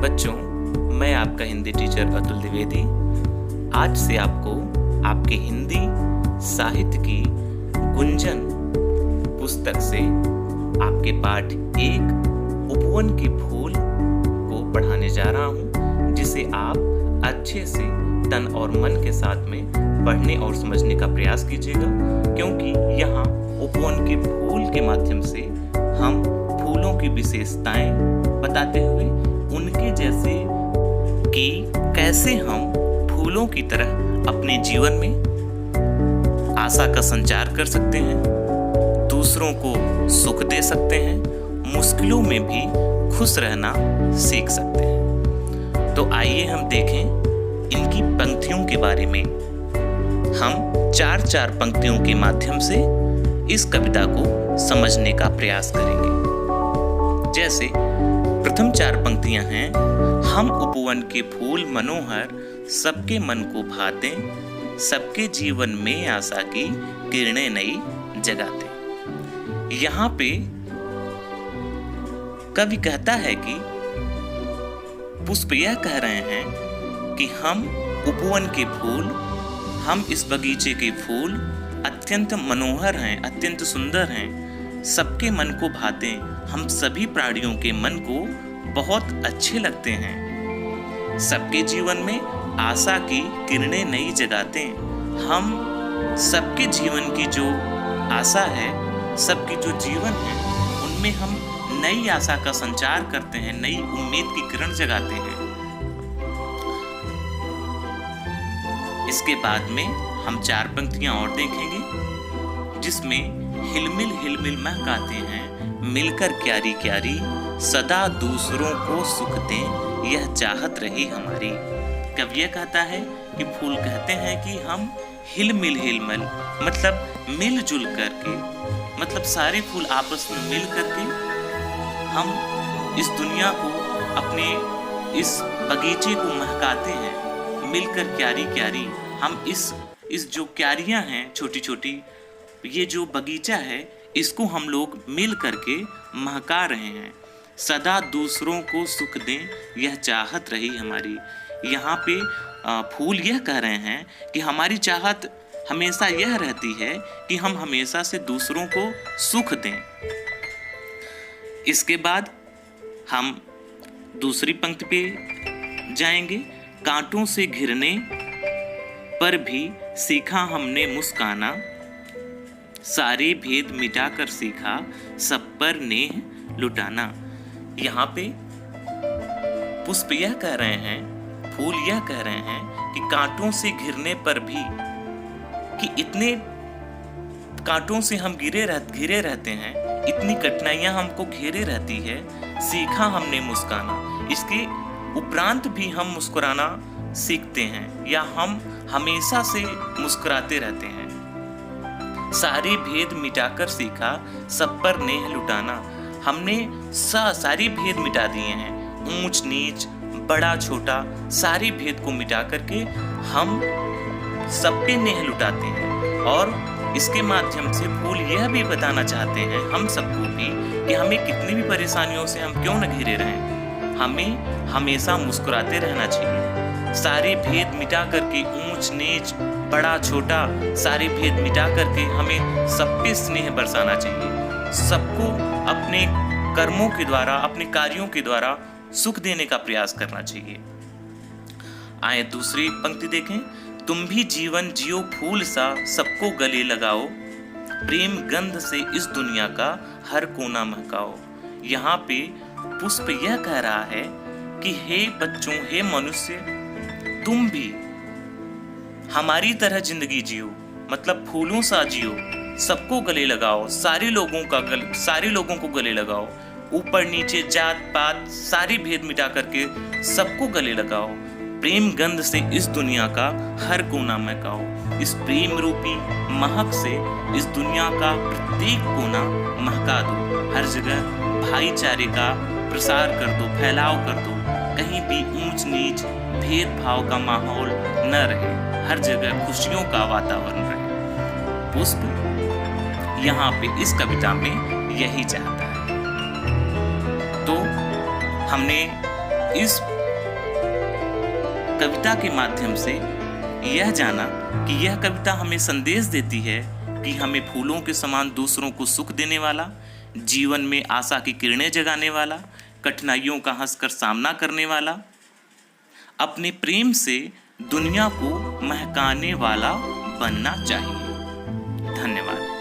बच्चों, मैं आपका हिंदी टीचर अतुल द्विवेदी आज से आपको आपके हिंदी साहित्य की गुंजन पुस्तक से आपके पाठ 1 उपवन के फूल को पढ़ाने जा रहा हूँ, जिसे आप अच्छे से तन और मन के साथ में पढ़ने और समझने का प्रयास कीजिएगा, क्योंकि यहाँ उपवन के फूल के माध्यम से हम फूलों की विशेषताएं बताते हुए उनके जैसे कि कैसे हम फूलों की तरह अपने जीवन में आशा का संचार कर सकते हैं, दूसरों को सुख दे सकते हैं, मुश्किलों में भी खुश रहना सीख सकते हैं। तो आइए हम देखें इनकी पंक्तियों के बारे में। हम 4-4 पंक्तियों के माध्यम से इस कविता को समझने का प्रयास करेंगे। जैसे प्रथम 4 पंक्तियां हैं, हम उपवन के फूल मनोहर सबके मन को भाते, सबके जीवन में आशा की किरणें नई जगाते। यहाँ पे कवि कहता है कि पुष्प यह कह रहे हैं कि हम उपवन के फूल, हम इस बगीचे के फूल अत्यंत मनोहर हैं, अत्यंत सुंदर हैं, सबके मन को भाते, हम सभी प्राणियों के मन को बहुत अच्छे लगते हैं, सबके जीवन में आशा की किरणें नई जगाते। हम सबके जीवन की जो आशा है, सबकी जो जीवन है, उनमें हम नई आशा का संचार करते हैं, नई उम्मीद की किरण जगाते हैं। इसके बाद में हम 4 पंक्तियां और देखेंगे, जिसमें हिलमिल हिलमिल महकाते हैं, मिलकर क्यारी क्यारी, सदा दूसरों को सुख दें, यह चाहत रही हमारी। कवि यह कहता है कि फूल कहते हैं कि हम हिलमिल हिलमिल मतलब मिलजुल करके, मतलब सारे फूल आपस में मिल करके हम इस दुनिया को, अपने इस बगीचे को महकाते हैं। मिलकर क्यारी क्यारी, हम इस जो क्यारियां हैं छोटी छोटी, ये जो बगीचा है, इसको हम लोग मिल करके महका रहे हैं। सदा दूसरों को सुख दें, यह चाहत रही हमारी। यहाँ पे फूल यह कह रहे हैं कि हमारी चाहत हमेशा यह रहती है कि हम हमेशा से दूसरों को सुख दें। इसके बाद हम दूसरी पंक्ति पे जाएंगे। कांटों से घिरने पर भी सीखा हमने मुस्काना, सारे भेद मिटाकर सीखा सब पर नेह लुटाना। यहाँ पे पुष्प यह कह रहे हैं, फूल यह कह रहे हैं कि कांटों से घिरने पर भी, कि इतने कांटों से हम घिरे रहते हैं, इतनी कठिनाइयां हमको घेरे रहती है, सीखा हमने मुस्काना। इसके उपरांत भी हम मुस्कुराना सीखते हैं, या हम हमेशा से मुस्कुराते रहते हैं। सारे भेद मिटाकर सीखा सब पर नेह लुटाना। हमने सारे भेद मिटा दिए हैं, ऊंच नीच बड़ा छोटा सारे भेद को मिटा करके हम सब पे नेह लुटाते हैं। और इसके माध्यम से फूल यह भी बताना चाहते हैं हम सबको भी कि हमें कितनी भी परेशानियों से हम क्यों न घिरे रहें, हमें हमेशा मुस्कुराते रहना चाहिए। सारे भेद मिटा करके, ऊंच नीच बड़ा छोटा सारे भेद मिटा करके हमें सब पे स्नेह बरसाना चाहिए। सबको अपने कर्मों के द्वारा, अपने कार्यों के द्वारा सुख देने का प्रयास करना चाहिए। आए दूसरी पंक्ति देखें। तुम भी जीवन जियो फूल सा, सबको गले लगाओ, प्रेम गंध से इस दुनिया का हर कोना महकाओ। यहाँ पे पुष्प यह कह रहा है कि हे बच्चों, हे मनुष्य, तुम भी हमारी तरह जिंदगी जियो, मतलब फूलों सा जियो, सबको गले लगाओ, सारे लोगों को गले लगाओ, ऊपर नीचे जात पात सारे भेद मिटा करके सबको गले लगाओ, प्रेम गंध से इस दुनिया का हर कोना महकाओ। इस प्रेम रूपी महक से इस दुनिया का प्रत्येक कोना महका दो, हर जगह भाईचारे का प्रसार कर दो, फैलाव कर दो, कहीं भी ऊंच नीच भेदभाव का माहौल न रहे, हर जगह खुशियों का वातावरण रहे। पुष्प यहाँ पे इस कविता में यही चाहता है। तो हमने इस कविता के माध्यम से यह जाना कि यह कविता हमें संदेश देती है कि हमें फूलों के समान दूसरों को सुख देने वाला, जीवन में आशा की किरणें जगाने वाला, कठिनाइयों का हंसकर सामना करने वाला, अपने प्रेम से दुनिया को महकाने वाला बनना चाहिए। धन्यवाद।